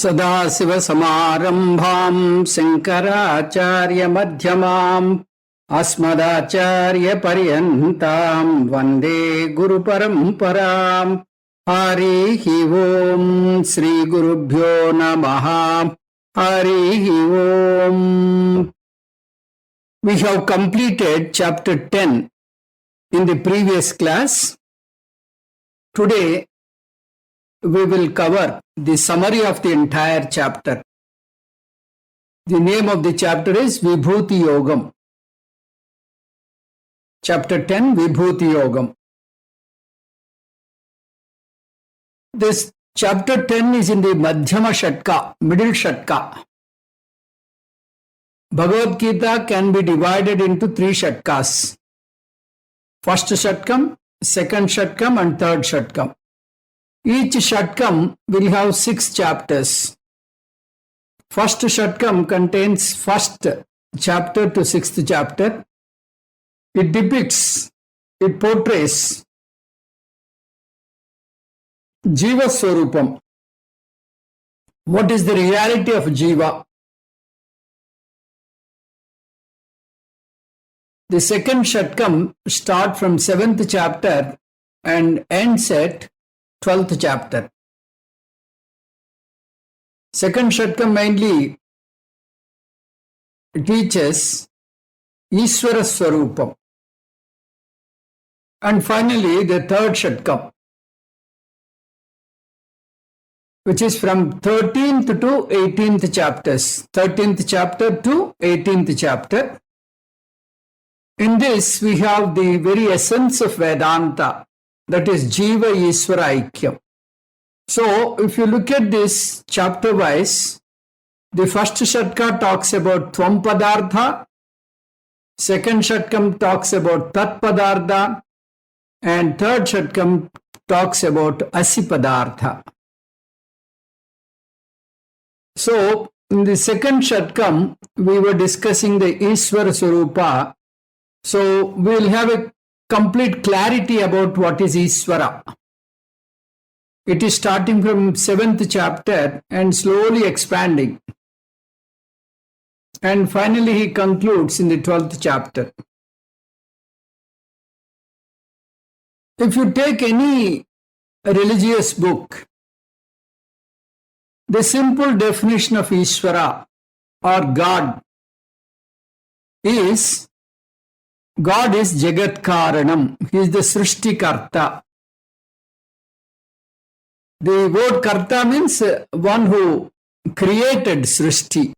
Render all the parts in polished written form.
सदाशिवसमारम्भाम् शङ्कराचार्यमध्यमाम् अस्मदाचार्यपर्यन्ताम् वन्दे गुरुपरम्पराम्। हरिः ओम् श्रीगुरुभ्यो नमः। हरिः ओम्। We have completed chapter 10 in the previous class. Today we will cover the summary of the entire chapter. The name of the chapter is Vibhuti Yogam. Chapter 10, Vibhuti Yogam. This chapter 10 is in the Madhyama Shatka, middle Shatka. Bhagavad Gita can be divided into 3 Shatkas. First Shatkam, second Shatkam and third Shatkam. Each Shatkam will have 6 chapters. First Shatkam contains first chapter to 6th chapter. It depicts, it portrays Jiva Swarupam. What is the reality of Jiva? The second Shatkam starts from 7th chapter and ends at 12th chapter. Second Shatkam mainly teaches Ishvara Swarupam. And finally the third Shatkam, which is from 13th to 18th chapters. 13th chapter to 18th chapter. In this we have the very essence of Vedanta, that is Jiva Ishvara Aikyam. So if you look at this chapter wise, the first Shatka talks about Tvam Padartha, second Shatkam talks about Tat Padartha, and third Shatkam talks about Asi Padartha. So in the second Shatkam we were discussing the Ishvara Swarupa. So we will have a complete clarity about what is Ishvara. It is starting from 7th chapter and slowly expanding. And finally he concludes in the 12th chapter. If you take any religious book, the simple definition of Ishvara or God is Jagat Karanam. He is the Srishtikarta. The word Karta means one who created Srishti.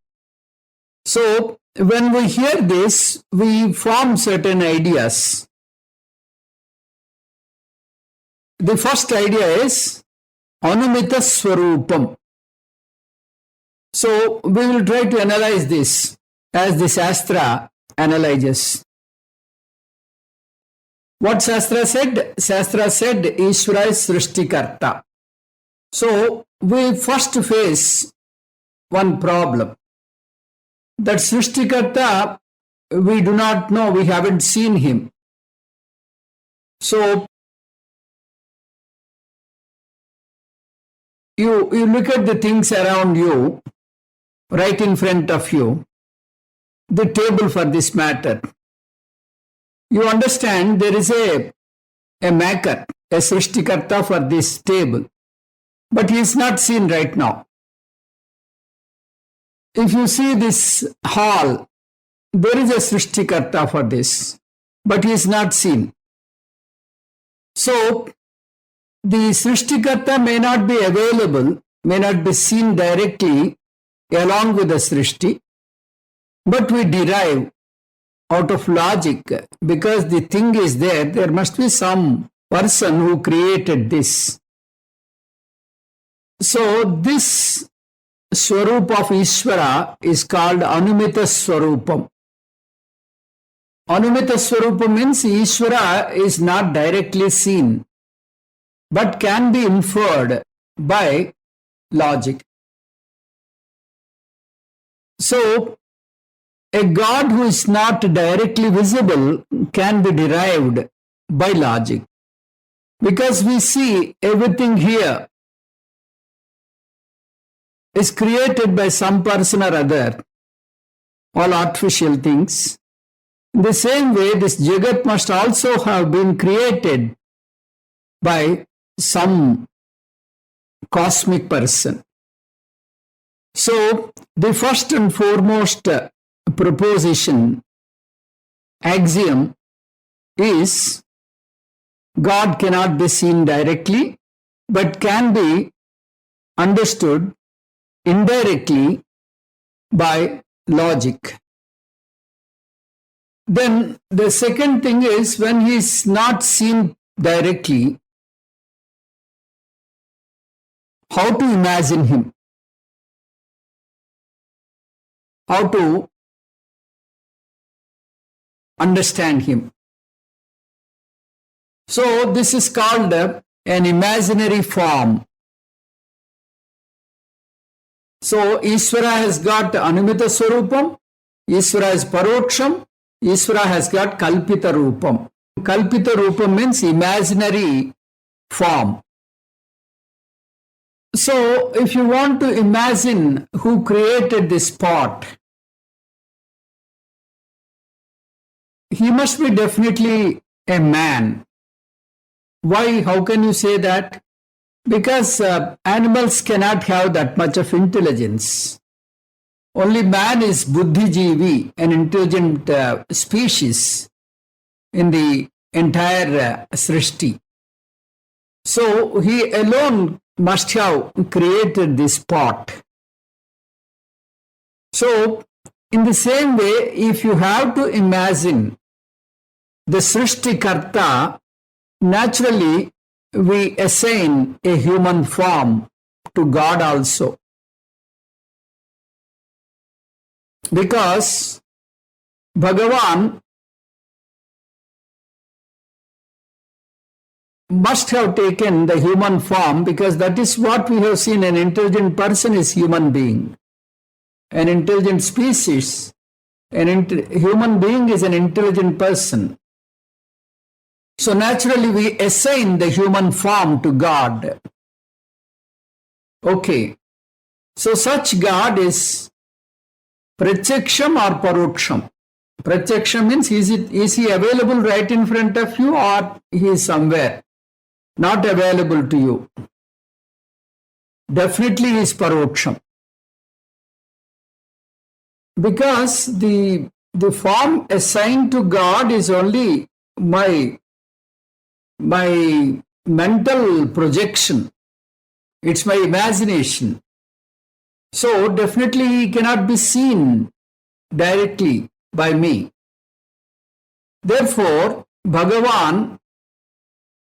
So when we hear this, we form certain ideas. The first idea is Anumita Swarupam. So we will try to analyze this as the Shastra analyzes. What Shastra said? Shastra said Ishvara is Srishtikarta. So we first face one problem. That Srishtikarta, we do not know, we haven't seen him. So you look at the things around you, right in front of you, the table for this matter. You understand there is a maker, a Srishtikarta for this table, but he is not seen right now. If you see this hall, there is a Srishtikarta for this, but he is not seen. So the Srishtikarta may not be available, may not be seen directly along with the Srishti, but we derive out of logic, because the thing is there must be some person who created this. So this Swarupa of Ishvara is called Anumita Swarupam. Anumita Swarupam means Ishvara is not directly seen, but can be inferred by logic. So a God who is not directly visible can be derived by logic, because we see everything here is created by some person or other, all artificial things. In the same way, this Jagat must also have been created by some cosmic person. So, the first and foremost proposition, axiom, is God cannot be seen directly, but can be understood indirectly by logic. Then the second thing is, when he is not seen directly, how to imagine him? How to understand him? So this is called an imaginary form. So Ishvara has got Anumita Swarupam, Ishvara is Paroksham, Ishvara has got Kalpita Rupam. Kalpita Rupam means imaginary form. So if you want to imagine who created this pot, he must be definitely a man. Why? How can you say that? Because animals cannot have that much of intelligence. Only man is buddhijeevi, an intelligent species in the entire Srishti. So he alone must have created this pot. So in the same way, if you have to imagine the Srishti Karta, naturally we assign a human form to God also. Because Bhagavan must have taken the human form, because that is what we have seen. An intelligent person is human being. An intelligent species, human being is an intelligent person. So naturally we assign the human form to God. Okay. So such God is Pratyaksham or Paroksham. Pratyaksham means is he available right in front of you, or he is somewhere not available to you? Definitely he is Paroksham. Because the form assigned to God is only my mental projection. It's my imagination. So definitely he cannot be seen directly by me. Therefore, Bhagavan,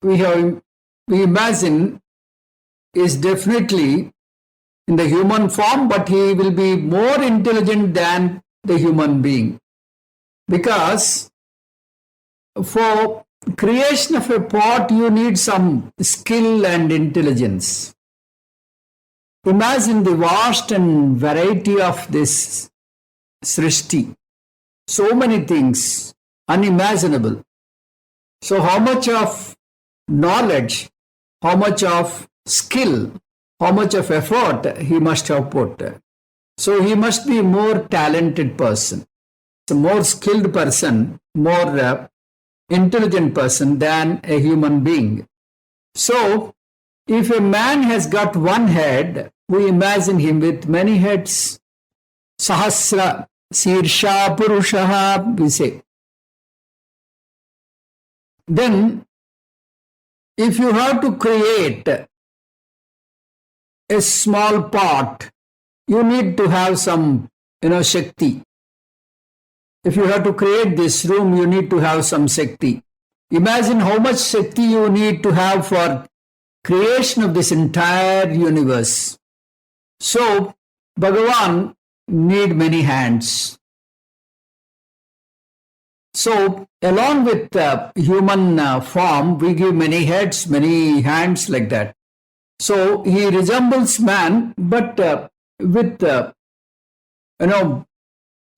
we imagine, is definitely in the human form, but he will be more intelligent than the human being. Because for creation of a pot, you need some skill and intelligence. Imagine the vast and variety of this Srishti. So many things, unimaginable. So how much of knowledge, how much of skill, how much of effort he must have put. So he must be a more talented person, a more skilled person, more intelligent person than a human being. So if a man has got one head, we imagine him with many heads. Sahasra Sirsha Purushaha, we say. Then, if you have to create a small pot, you need to have some, Shakti. If you have to create this room, you need to have some Shakti. Imagine how much Shakti you need to have for creation of this entire universe. So, Bhagavan need many hands. So, along with human form, we give many heads, many hands, like that. So, he resembles man, but with,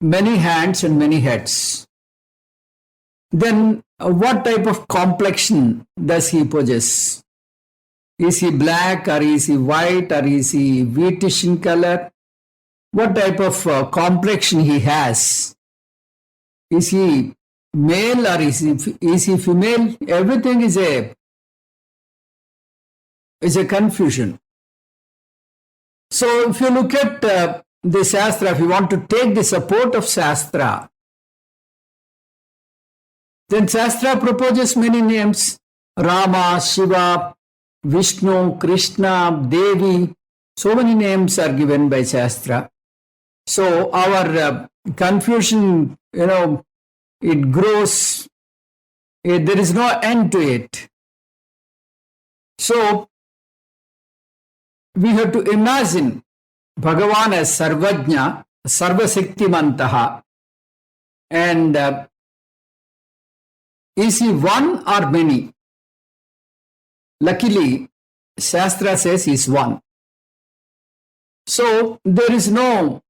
many hands and many heads. Then, what type of complexion does he possess? Is he black or is he white or is he wheatish in color? What type of complexion he has? Is he male or is he female? Everything is a confusion. So if you look at the Shastra, if you want to take the support of Shastra, then Shastra proposes many names: Rama, Shiva, Vishnu, Krishna, Devi. So many names are given by Shastra. So our confusion, it grows. There is no end to it. So we have to imagine Bhagavan as Sarvajna, Sarvasektimantaha. And is he one or many? Luckily, Shastra says he is one. So there is no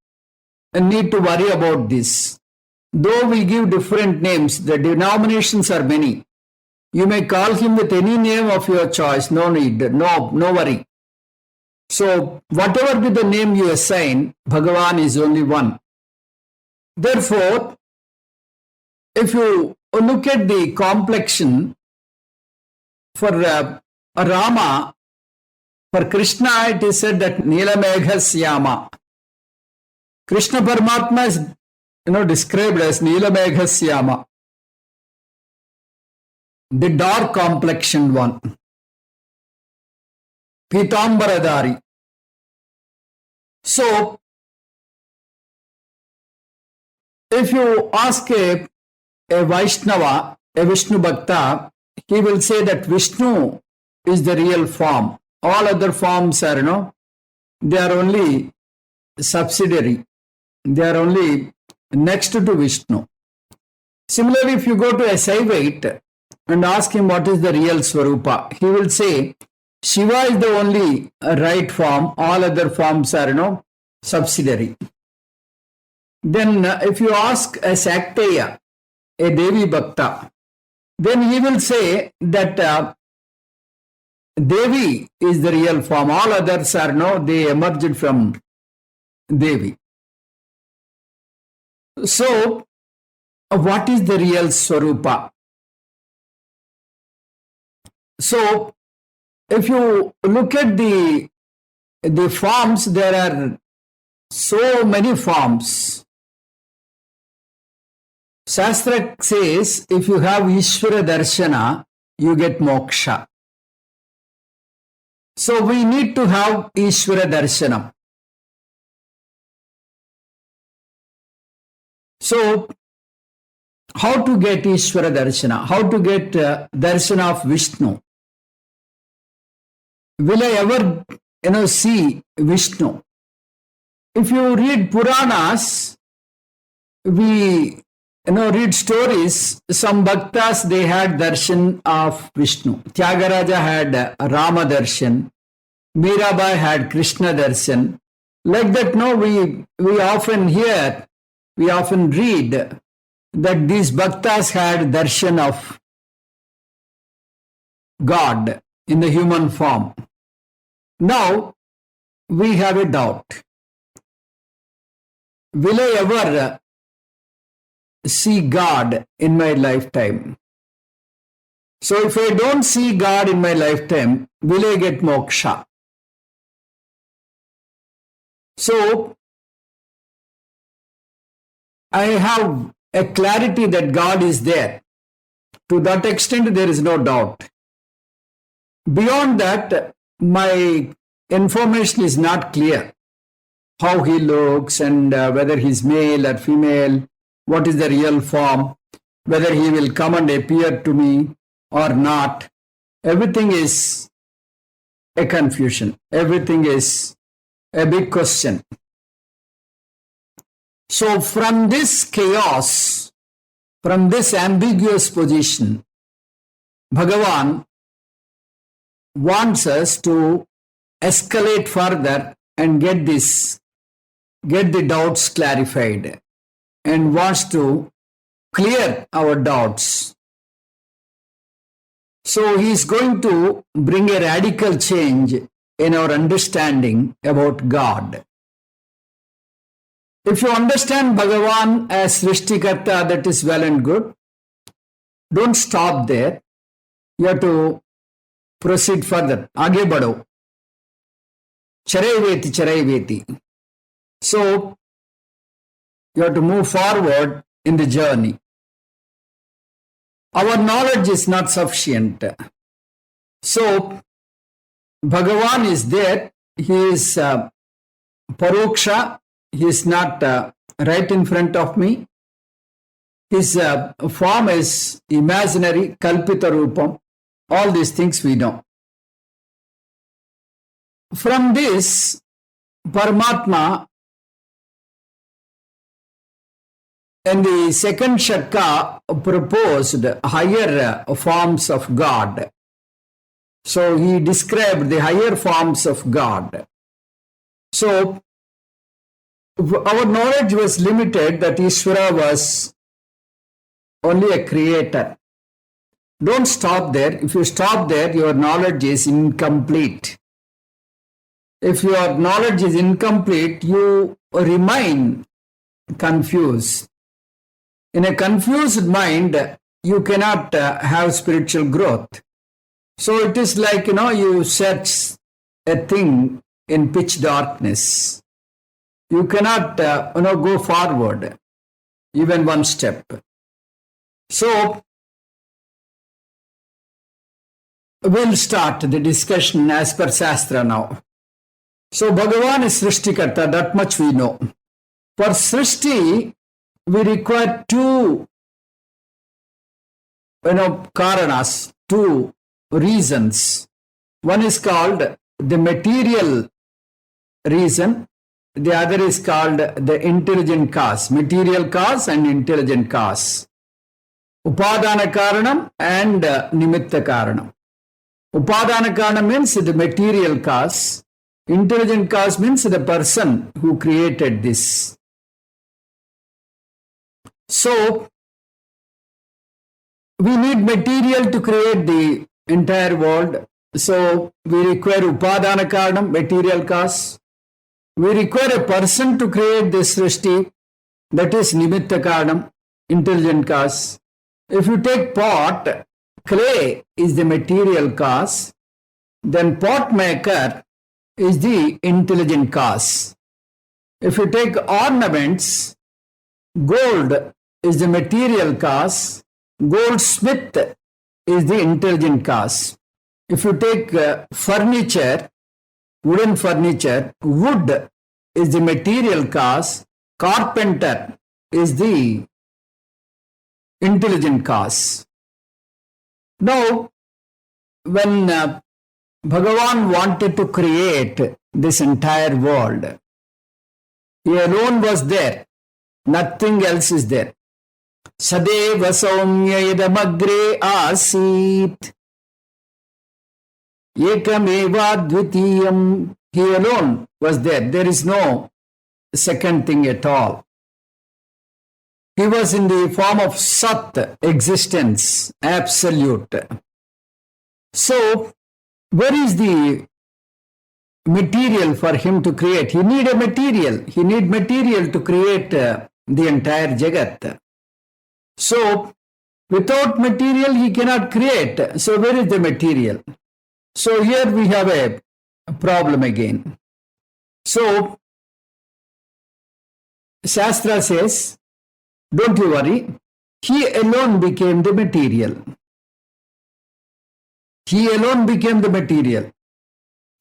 need to worry about this. Though we give different names, the denominations are many. You may call him with any name of your choice. No need, no worry. So whatever be the name you assign, Bhagavan is only one. Therefore, if you look at the complexion for Rama, for Krishna, it is said that Neelamegha Syama. Krishna Paramatma is described as Neelamegha Syama, the dark complexioned one. Pitambaradari. So, if you ask a Vaishnava, a Vishnu Bhakta, he will say that Vishnu is the real form. All other forms are, they are only subsidiary. They are only next to Vishnu. Similarly, if you go to a Saivite and ask him what is the real Swarupa, he will say, Shiva is the only right form, all other forms are subsidiary. Then if you ask a Sakteya, a Devi Bhakta, then he will say that Devi is the real form, all others are they emerged from Devi. So, what is the real Swarupa? So, if you look at the forms, there are so many forms. Shastra says, if you have Ishvara Darshana, you get moksha. So we need to have Ishvara Darshanam. So, how to get Ishvara Darshana? How to get Darshana of Vishnu? Will I ever, see Vishnu? If you read Puranas, we, read stories. Some bhaktas, they had darshan of Vishnu. Tyagaraja had Rama darshan. Mirabai had Krishna darshan. Like that, we often hear, we often read that these bhaktas had darshan of God in the human form. Now, we have a doubt. Will I ever see God in my lifetime? So, if I don't see God in my lifetime, will I get moksha? So, I have a clarity that God is there. To that extent, there is no doubt. Beyond that, my information is not clear. How he looks and whether he's male or female, what is the real form, whether he will come and appear to me or not. Everything is a confusion. Everything is a big question. So from this chaos, from this ambiguous position, Bhagavan wants us to escalate further and get the doubts clarified, and wants to clear our doubts. So he is going to bring a radical change in our understanding about God. If you understand Bhagavan as Srishtikarta, that is well and good. Don't stop there. You have to proceed further. Aage badho. Charaiveti, charaiveti. So, you have to move forward in the journey. Our knowledge is not sufficient. So, Bhagavan is there. He is Paroksha. He is not right in front of me. His form is imaginary, Kalpita Rupam. All these things we know. From this, Paramatma in the second Shaka proposed higher forms of God. So he described the higher forms of God. So our knowledge was limited that Ishvara was only a creator. Don't stop there. If you stop there, your knowledge is incomplete. If your knowledge is incomplete, you remain confused. In a confused mind, you cannot have spiritual growth. So it is like, you search a thing in pitch darkness. You cannot, go forward even one step. So we'll start the discussion as per Shastra now. So Bhagavan is Srishtikarta, that much we know. For Srishti, we require two, karanas, two reasons. One is called the material reason. The other is called the intelligent cause. Material cause and intelligent cause. Upadana karanam and nimitta karanam. Upadana karanam means the material cause. Intelligent cause means the person who created this. So, we need material to create the entire world. So, we require Upadana karanam, material cause. We require a person to create this Srishti, that is Nimitta karanam, intelligent cause. If you take pot, clay is the material cause, then pot maker is the intelligent cause. If you take ornaments, gold is the material cause, goldsmith is the intelligent cause. If you take furniture, wooden furniture, wood is the material cause, carpenter is the intelligent cause. Now, when Bhagavan wanted to create this entire world, he alone was there, nothing else is there. Sadeva Saumya Idamagre Asit Ekameva Dvitiyam. He alone was there. There is no second thing at all. He was in the form of Sat, existence, absolute. So, where is the material for him to create? He need a material. He need material to create the entire Jagat. So, without material, he cannot create. So, where is the material? So, here we have a problem again. So, Shastra says, don't you worry, he alone became the material. He alone became the material.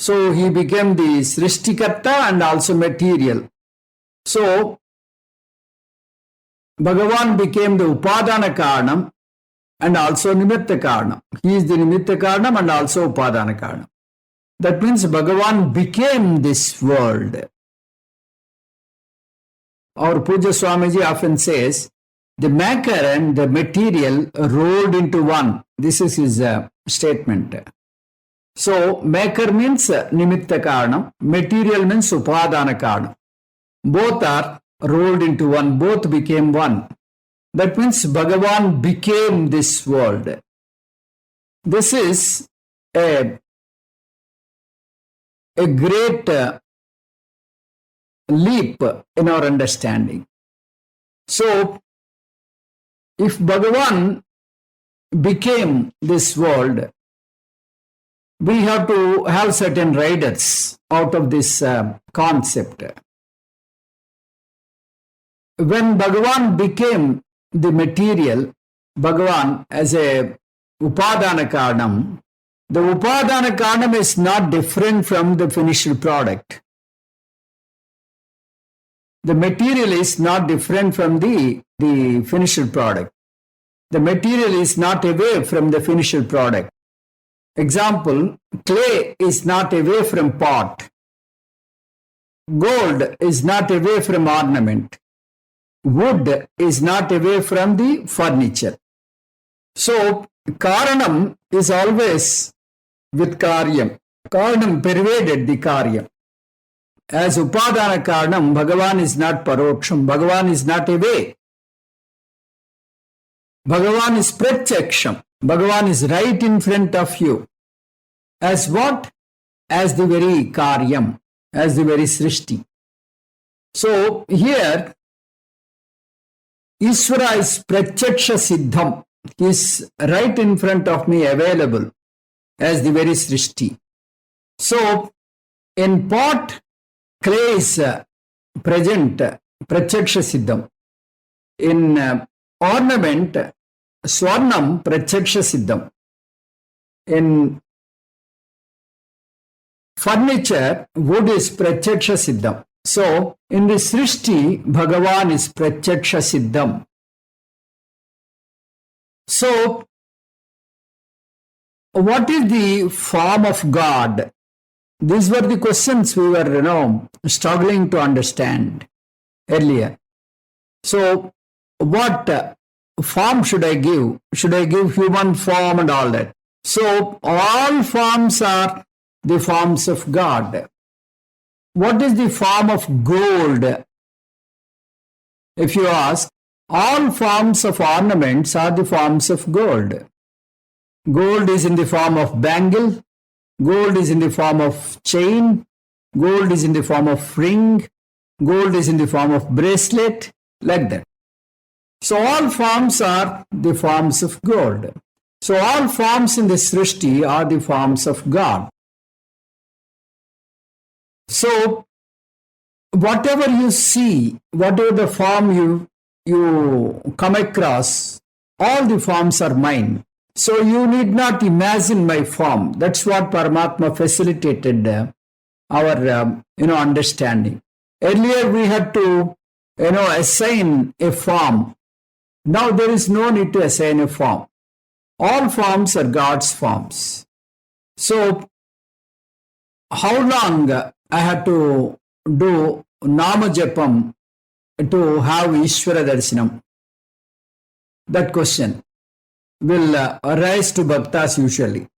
So, he became the Srishtikarta and also material. So, Bhagavan became the Upadana Karanam and also Nimitta Karanam. He is the Nimitta Karanam and also Upadana Karanam. That means Bhagavan became this world. Our Puja Swamiji often says, the maker and the material rolled into one. This is his statement. So, maker means Nimitta Karanam, material means Upadana Karanam. Both are rolled into one, both became one. That means Bhagavan became this world. This is a great leap in our understanding. So, if Bhagavan became this world, we have to have certain riders out of this concept. When Bhagavan became the material, Bhagavan as a Upadana Karanam, the Upadana Karanam is not different from the finished product. The material is not different from the finished product. The material is not away from the finished product. Example, clay is not away from pot. Gold is not away from ornament. Wood is not away from the furniture. So, Karanam is always with Karyam. Karanam pervaded the Karyam. As Upadana Karanam, Bhagavan is not Paroksham. Bhagavan is not away. Bhagavan is Pratyaksham. Bhagavan is right in front of you. As what? As the very Karyam, as the very Srishti. So here, Ishvara is Pratyaksha Siddham. He is right in front of me, available as the very Srishti. So, in pot, clay is present, Pratyaksha Siddham. In ornament, Swarnam, Pratyaksha Siddham. In furniture, wood is Pratyaksha Siddham. So, in the Srishti, Bhagavan is Pratyaksha Siddham. So, what is the form of God? These were the questions we were, struggling to understand earlier. So, what form should I give? Should I give human form and all that? So, all forms are the forms of God. What is the form of gold? If you ask, all forms of ornaments are the forms of gold. Gold is in the form of bangle. Gold is in the form of chain. Gold is in the form of ring. Gold is in the form of bracelet. Like that. So all forms are the forms of gold. So all forms in the Srishti are the forms of God. So whatever you see, whatever the form you come across, all the forms are mine. So you need not imagine my form. That's what Paramatma facilitated our understanding. Earlier we had to assign a form. Now there is no need to assign a form. All forms are God's forms. So how long I had to do Nama Japam to have Ishvara Darshanam? That question will arise to Bhaktas usually.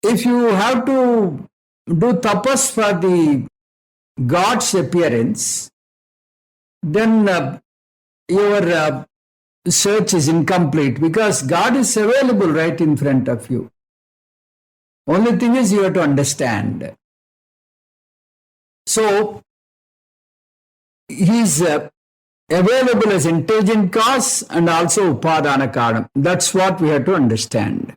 If you have to do tapas for the God's appearance, then your search is incomplete because God is available right in front of you. Only thing is you have to understand. So, he is available as intelligent cause and also Upadana Karanam. That's what we have to understand.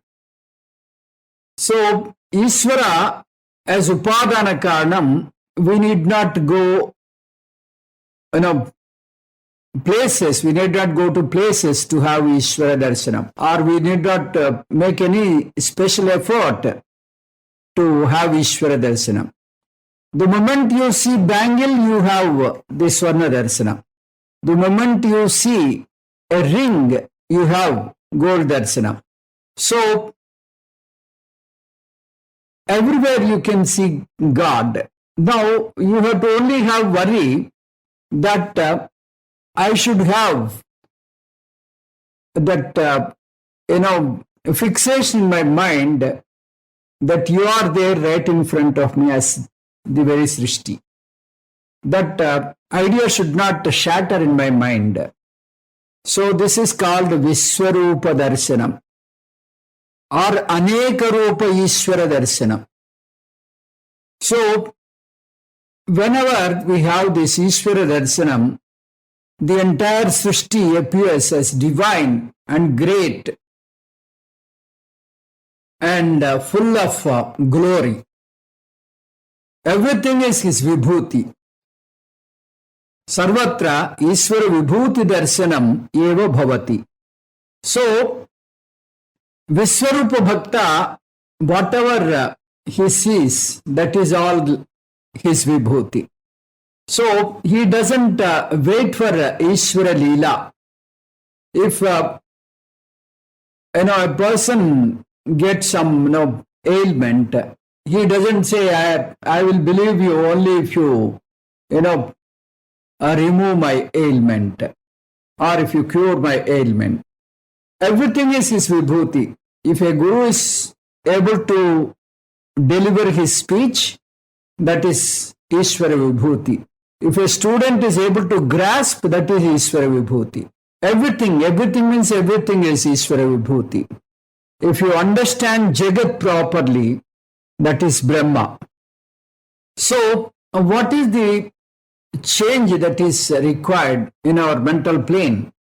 So, Ishvara as Upadana Karanam, we need not go, places, we need not go to places to have Ishvara Darshanam, or we need not make any special effort to have Ishvara Darshanam. The moment you see bangle, you have the Swarna Darshanam. The moment you see a ring, you have gold Darshanam. So, everywhere you can see God. Now, you have to only have worry that I should have that, fixation in my mind that you are there right in front of me as the very Srishti. That idea should not shatter in my mind. So this is called Viswarupa Darshanam or Aneka Rupa Ishvara Darshanam. So whenever we have this Ishvara Darshanam, the entire Srishti appears as divine and great and full of glory. Everything is his Vibhuti. Sarvatra Ishvara Vibhuti Darshanam eva bhavati. So, Viswarupa Bhakta, whatever he sees, that is all his Vibhuti. So, he doesn't wait for Ishvara Leela. If a person gets some ailment, he doesn't say, I will believe you only if you remove my ailment or if you cure my ailment. Everything is his Vibhuti. If a guru is able to deliver his speech, that is Ishvara Vibhuti. If a student is able to grasp, that is Ishvara Vibhuti. Everything means everything is Ishvara Vibhuti. If you understand Jagat properly, that is Brahma. So, what is the change that is required in our mental plane?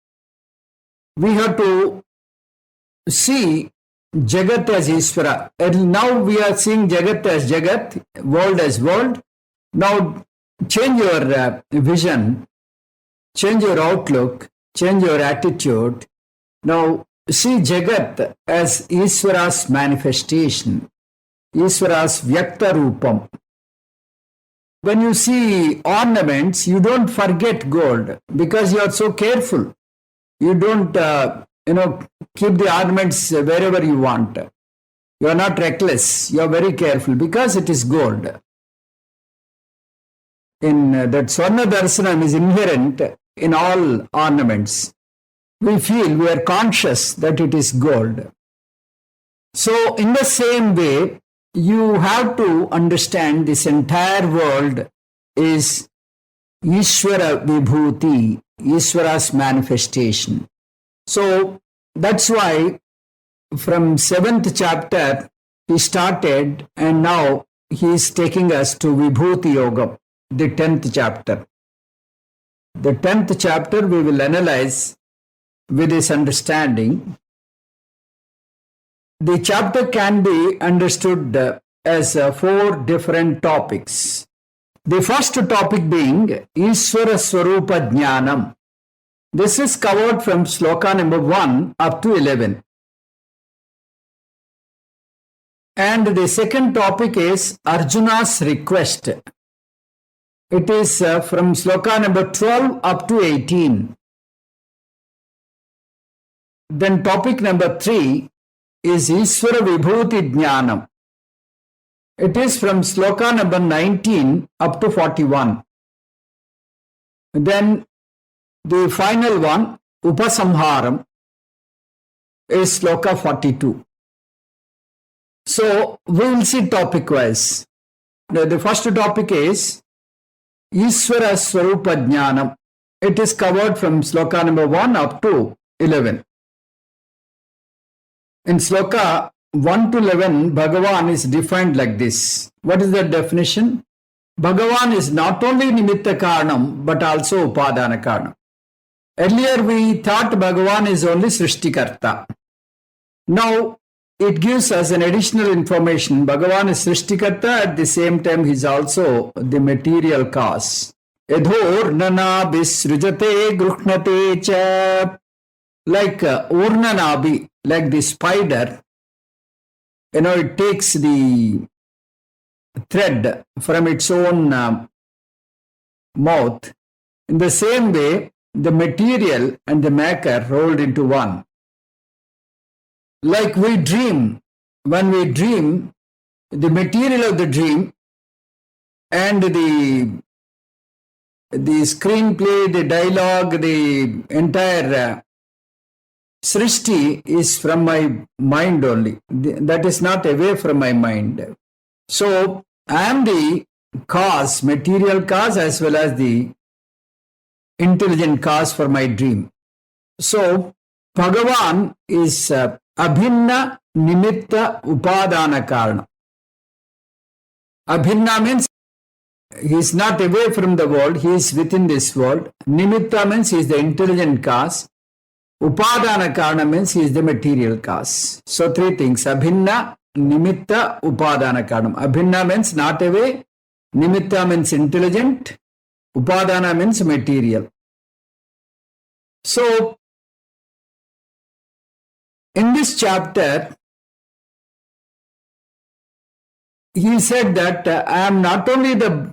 We have to see Jagat as Ishvara. And now we are seeing Jagat as Jagat, world as world. Now change your vision, change your outlook, change your attitude. Now see Jagat as Ishvara's manifestation, Ishvara's Vyakta Rupam. When you see ornaments, you don't forget gold because you are so careful. You don't, keep the ornaments wherever you want. You are not reckless. You are very careful because it is gold. In that Swarna Darshanam is inherent in all ornaments. We feel, we are conscious that it is gold. So in the same way, you have to understand this entire world is Ishvara Vibhuti, Ishvara's manifestation. So that's why from 7th chapter he started and now he is taking us to Vibhuti Yoga, the 10th chapter. The 10th chapter we will analyze with this understanding. The chapter can be understood as 4 different topics. The first topic being Ishvara Swarupa Jnanam. This is covered from sloka number 1 up to 11. And the second topic is Arjuna's request. It is from sloka number 12 up to 18. Then topic number 3 is Ishvara Vibhuti Jnanam. It is from sloka number 19 up to 41. Then the final one, Upasamharam, is sloka 42. So we will see topic wise. The first topic is Ishvara Swarupa Jnanam. It is covered from sloka number 1 up to 11. In sloka 1 to 11, Bhagavan is defined like this. What is the definition? Bhagavan is not only Nimitta Karanam, but also Upadana Karanam. Earlier we thought Bhagavan is only Srishtikarta. Now it gives us an additional information. Bhagavan is Srishtikarta, at the same time he is also the material cause. Yadhor visrujate grukhnate cha. Like Urnanabi, like the spider, it takes the thread from its own mouth. In the same way, the material and the maker rolled into one. Like we dream, when we dream, the material of the dream and the screenplay, the dialogue, the entire Srishti is from my mind only. That is not away from my mind. So I am the cause, material cause as well as the intelligent cause for my dream. So, Bhagavan is Abhinna Nimitta Upadana Karana. Abhinna means he is not away from the world, he is within this world. Nimitta means he is the intelligent cause. Upadana Karana means he is the material cause. So, three things: Abhinna, Nimitta, Upadana Karanam. Abhinna means not away, Nimitta means intelligent, Upadana means material. So, in this chapter, he said that I am not only the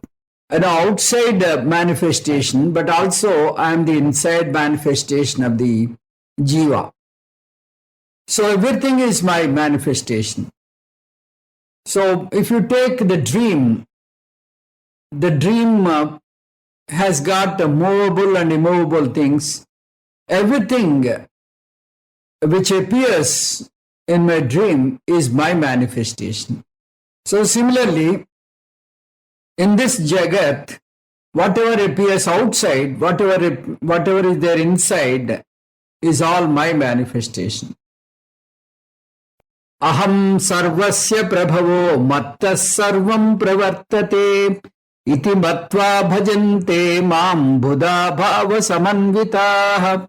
outside manifestation, but also I am the inside manifestation of the Jiva. So everything is my manifestation. So if you take the dream has got movable and immovable things. Everything which appears in my dream is my manifestation. So similarly, in this Jagat, whatever appears outside, whatever is there inside, is all my manifestation. Aham sarvasya prabhavo mattas sarvam pravartate iti matva bhajante mam buddha bhava samanvitaha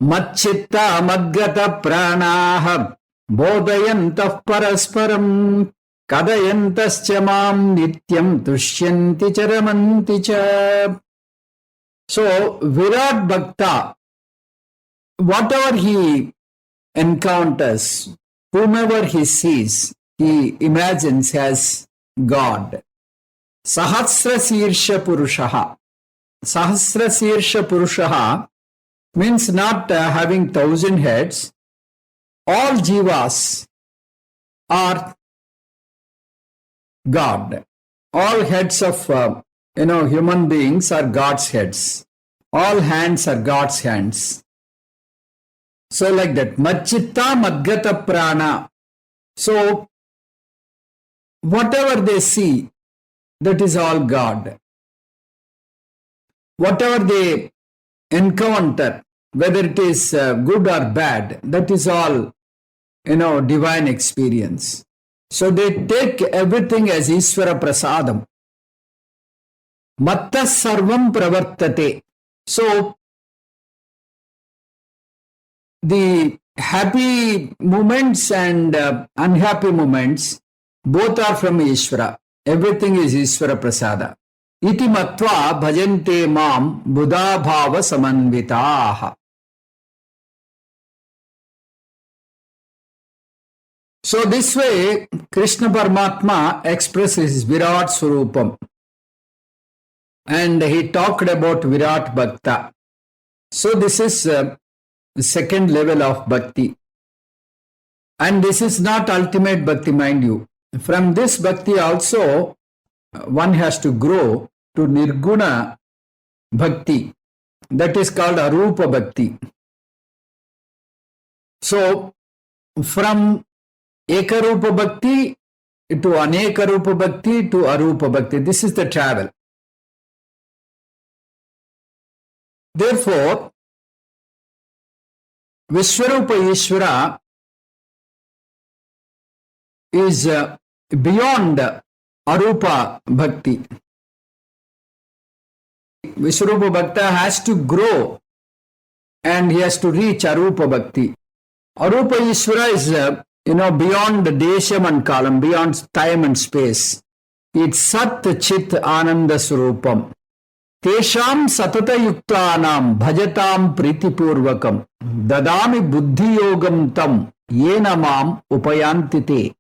matchitta madgata pranaha bodhayantah parasparam kadayantascha mam nityam tushyanti charamanti cha. So Virat Bhakta, whatever he encounters, whomever he sees, he imagines as God. Sahasra Sirsha Purushaha. Sahasra Sirsha Purushaha means not having 1,000 heads. All jivas are God. All heads of human beings are God's heads. All hands are God's hands. So like that, Machchitta Madgata Prana. So whatever they see, that is all God. Whatever they encounter, whether it is good or bad, that is all, divine experience. So they take everything as Ishvara Prasadam. Matta Sarvam Pravartate. So the happy moments and unhappy moments, both are from Ishvara. Everything is Ishvara Prasada. Iti matva bhajante mam buddha bhava samanvitaha. So this way, Krishna Paramatma expresses Virat Swarupam. And he talked about Virat Bhakta. So this is the second level of Bhakti. And this is not ultimate Bhakti, mind you. From this Bhakti also, one has to grow to Nirguna Bhakti. That is called Arupa Bhakti. So, from Ekarupa Bhakti to Anekarupa Bhakti to Arupa Bhakti. This is the travel. Therefore, Vishwarupa Ishvara is beyond Arupa Bhakti. Vishwarupa Bhakta has to grow and he has to reach Arupa Bhakti. Arupa Ishvara is beyond the Desham and Kalam, beyond time and space. It's Sat Chit Ananda Surupam. Tesham Satata Yuktanam Bhajatam Pritipurvakam Dadami Buddhi Yogam Tam Yena Mam Upayantite.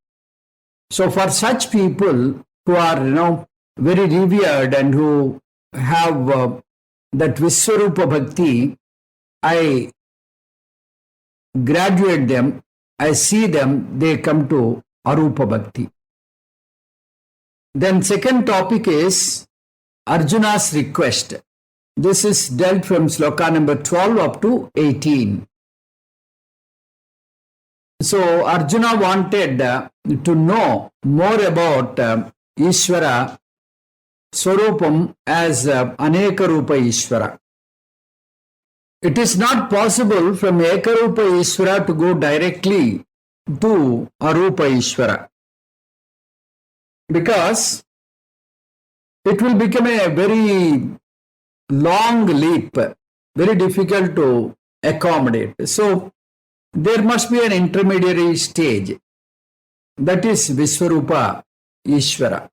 So for such people who are very revered and who have that Vishwarupa Bhakti, I graduate them, I see them, they come to Arupa Bhakti. Then second topic is Arjuna's request. This is dealt from sloka number 12 up to 18. So Arjuna wanted to know more about Ishvara Swarupam as Aneka Rupa Ishvara. It is not possible from Ekarupa Ishvara to go directly to Arupa Ishvara, because it will become a very long leap, very difficult to accommodate. So there must be an intermediary stage, that is Visvarupa Ishvara.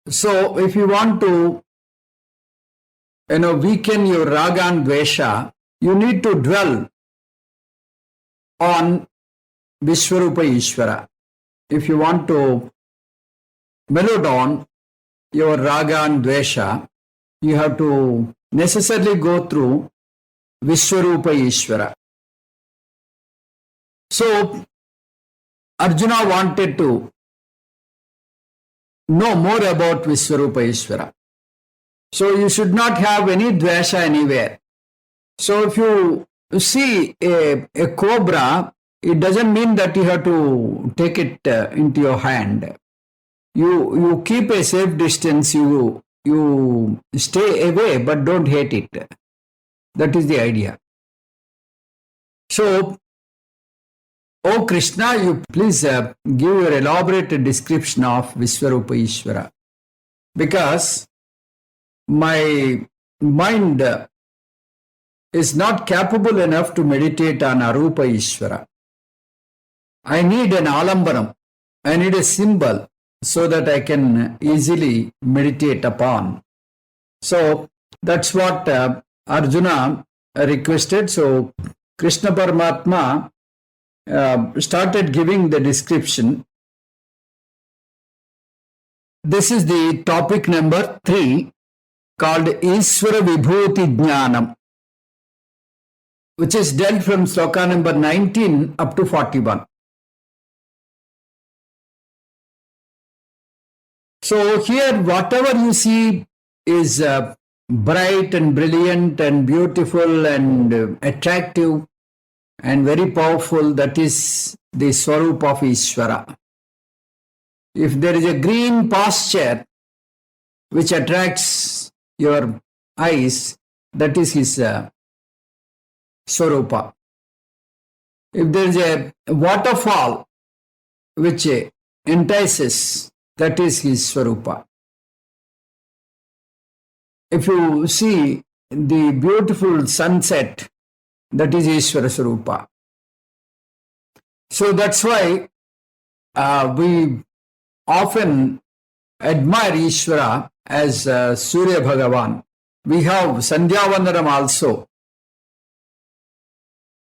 So if you want to weaken your raga and dvesha, you need to dwell on Vishwarupa Ishvara. If you want to mellow down your raga and dvesha, you have to necessarily go through Vishwarupa Ishvara. So Arjuna wanted to know more about Vishwarupa Ishvara. So you should not have any dvesha anywhere. So if you see a cobra, it doesn't mean that you have to take it into your hand. You keep a safe distance, you stay away, but don't hate it. That is the idea. So, O Krishna, you please give your elaborate description of Vishwarupa Ishvara, because my mind is not capable enough to meditate on Arupa Ishvara. I need an alambanam, I need a symbol so that I can easily meditate upon. So that's what Arjuna requested. So Krishna Paramatma started giving the description. This is the topic number 3, called Ishvara Vibhuti Jnanam, which is dealt from sloka number 19 up to 41. So here, whatever you see is bright and brilliant and beautiful and attractive and very powerful, that is the Swarup of Ishvara. If there is a green pasture which attracts your eyes, that is his Swarupa. If there is a waterfall which entices, that is his Swarupa. If you see the beautiful sunset, that is Ishvara Swarupa. So that's why we often admire Ishvara as Surya Bhagavan. We have Sandhyavandanam also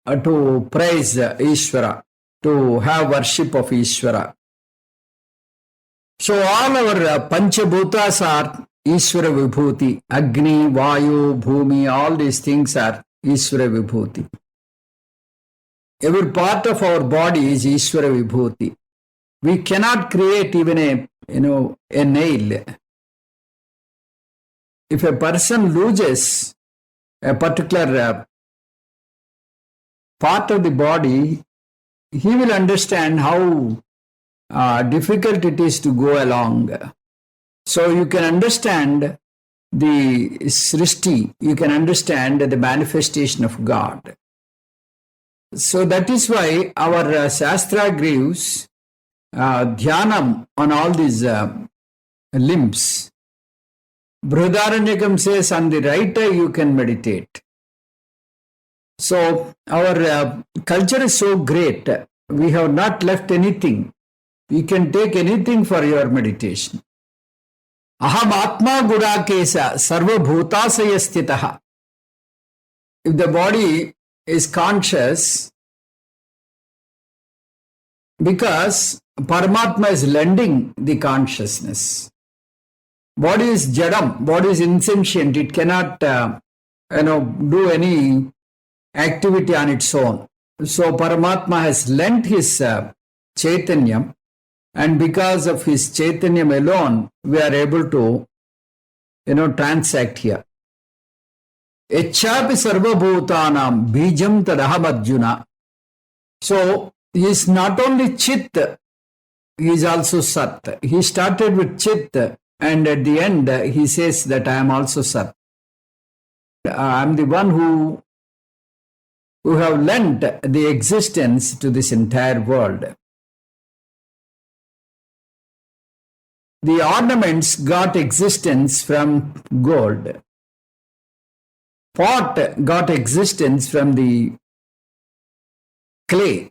to praise Ishvara, to have worship of Ishvara. So all our Panchabhutas are Ishvara Vibhuti. Agni, Vayu, Bhumi, all these things are Ishvara Vibhuti. Every part of our body is Ishvara Vibhuti. We cannot create even a nail. If a person loses a particular part of the body, he will understand how difficult it is to go along. So you can understand the Srishti, you can understand the manifestation of God. So that is why our Shastra gives dhyanam on all these limbs. Brihadaranyakam says on the right eye you can meditate. So our culture is so great, we have not left anything. You can take anything for your meditation. Aham Atma Gudakesa Sarva Bhutasaya Sthitaha. If the body is conscious, because Paramatma is lending the consciousness. Body is jadam, body is insentient, it cannot do any activity on its own. So Paramatma has lent his Chaitanyam, and because of his Chaitanyam alone, we are able to transact here. Echapi sarva bhutanam bijam tadaham Arjuna. So he is not only Chit, he is also Sat. He started with Chit, and at the end he says that I am also Sat. I'm the one who have lent the existence to this entire world. The ornaments got existence from gold. Pot got existence from the clay.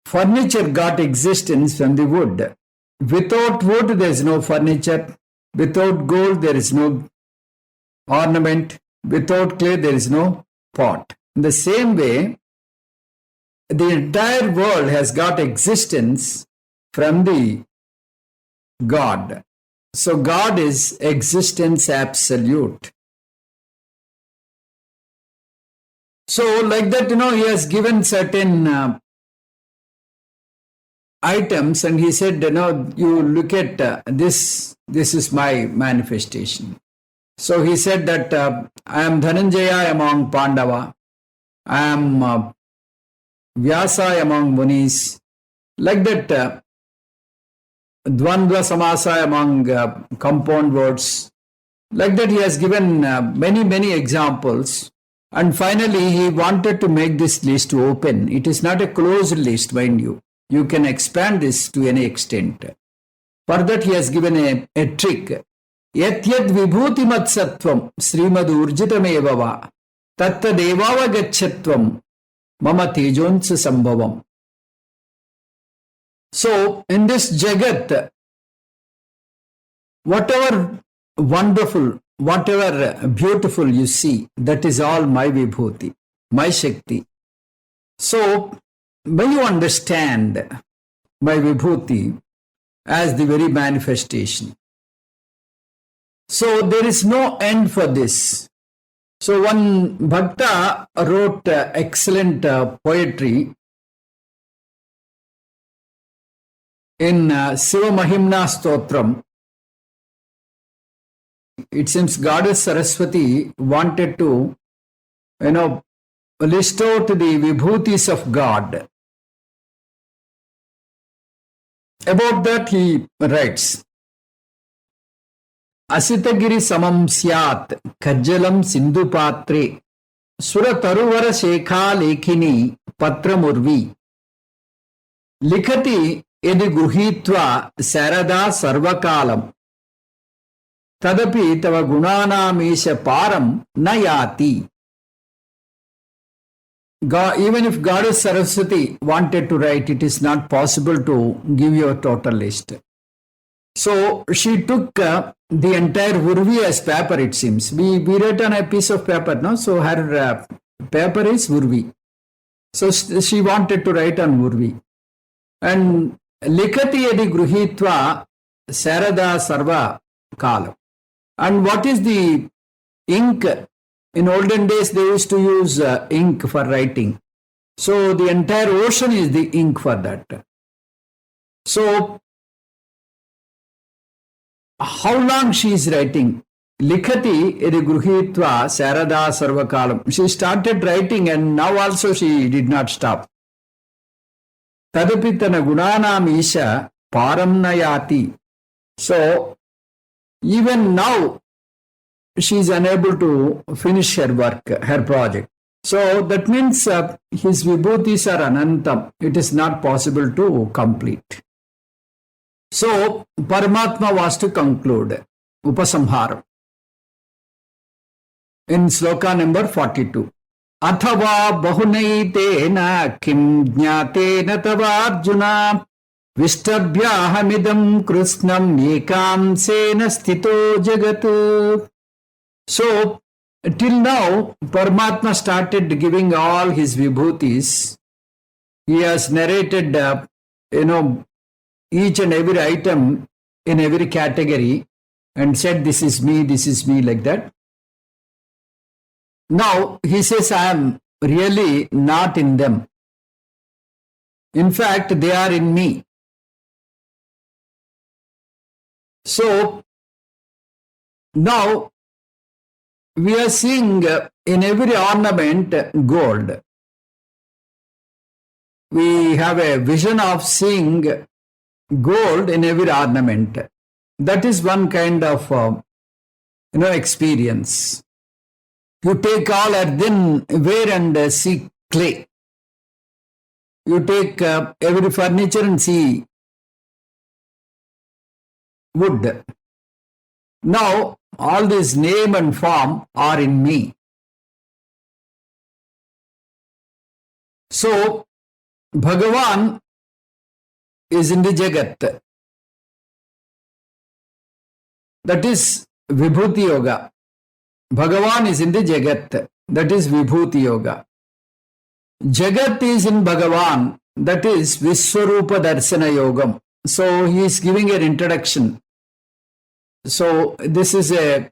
Furniture got existence from the wood. Without wood, there is no furniture. Without gold, there is no ornament. Without clay, there is no pot. In the same way, the entire world has got existence from the God. So God is existence absolute. So like that, he has given certain items and he said, you look at this is my manifestation. So he said that I am Dhananjaya among Pandava, I am Vyasa among Munis, like that Dvandva Samasa among compound words. Like that he has given many examples. And finally, he wanted to make this list open. It is not a closed list, mind you. You can expand this to any extent. For that, he has given a trick. Yat yad vibhuti matsattvam srimad urjitam evava tatta devava gachatvam mama tejonsa sambhavam. So, in this Jagat, whatever wonderful, whatever beautiful you see, that is all my Vibhuti, my Shakti. So, when you understand my Vibhuti as the very manifestation, so there is no end for this. So, one Bhakta wrote excellent poetry in Siva Mahimna Stotram. It seems Goddess Saraswati wanted to, list out the Vibhutis of God. About that he writes, Asitagiri samam syat kajjalam sindhu patre sura taruvara shekha lekhini patramurvi likhati yadi guhitva sarada sarvakalam tadapi tava gunanamisha param nayati. Even if Goddess Saraswati wanted to write, it is not possible to give you a total list. So she took the entire Urvi as paper, it seems. We write on a piece of paper, no? So her paper is Urvi. So she wanted to write on Urvi. And Likhati yadi gruhitva sarada sarva kalam. And what is the ink? In olden days, they used to use ink for writing. So the entire ocean is the ink for that. So how long she is writing? Likhati edi gruhitva sarada sarvakalam. She started writing and now also she did not stop. Tadapitana gunanam isha param nayati. So even now, she is unable to finish her work, her project. So that means his vibhutis are anantam. It is not possible to complete. So Paramatma was to conclude Upasamharam in sloka number 42. Athava bahunaitena kim jnatena tavarjuna Vishtabhyahamidam krishnam ekam sena sthito jagat. So, till now, Paramatma started giving all his vibhutis. He has narrated, each and every item in every category and said, this is me, like that. Now, he says, I am really not in them. In fact, they are in me. So, now, we are seeing in every ornament gold. We have a vision of seeing gold in every ornament. That is one kind of experience. You take all earthenware and see clay. You take every furniture and see wood. Now, all this name and form are in me. So, Bhagavan is in the Jagat. That is Vibhuti Yoga. Bhagavan is in the Jagat. That is Vibhuti Yoga. Jagat is in Bhagavan. That is Viswarupa Darsana Yogam. So he is giving an introduction. So this is a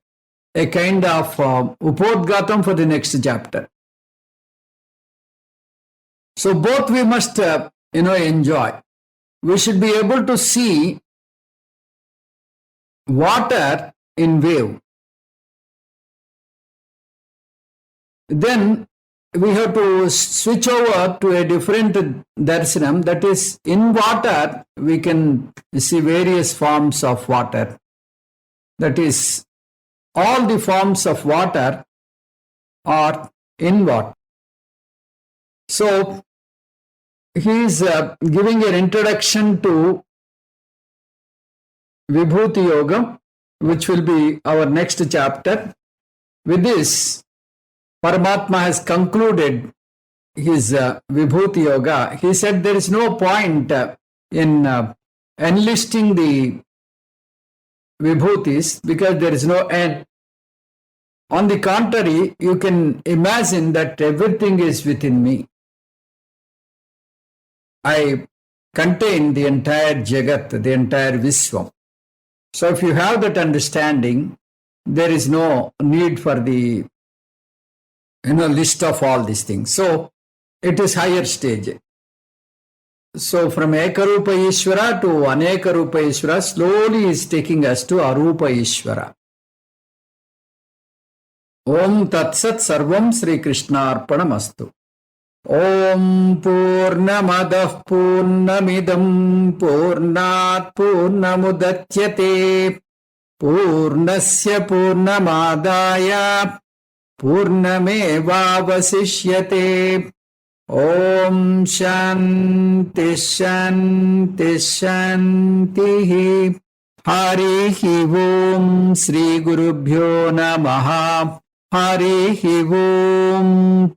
kind of Upodgatam for the next chapter. So both we must enjoy. We should be able to see water in wave. Then we have to switch over to a different darshanam, that is, in water we can see various forms of water. That is, all the forms of water are in water. So he is giving an introduction to Vibhuti Yoga, which will be our next chapter. With this, Paramatma has concluded his Vibhuti Yoga. He said there is no point in enlisting the Vibhutis because there is no end. On the contrary, you can imagine that everything is within me. I contain the entire Jagat, the entire Vishwam. So if you have that understanding, there is no need for the list of all these things. So it is higher stage. So from Ekarupa Ishvara to Anekarupa Ishvara slowly is taking us to Arupa Ishvara. Om Tat Sat Sarvam Sri Krishna Arpanamastu. Om Purnamadah Purnamidam Purnat Purnamudatyate Purnasya Purnamadaya Purnamevavasishyate. Om Shanti Shanti Shanti. Harihi Om Sri Gurubhyo Namaha. Harihi Om.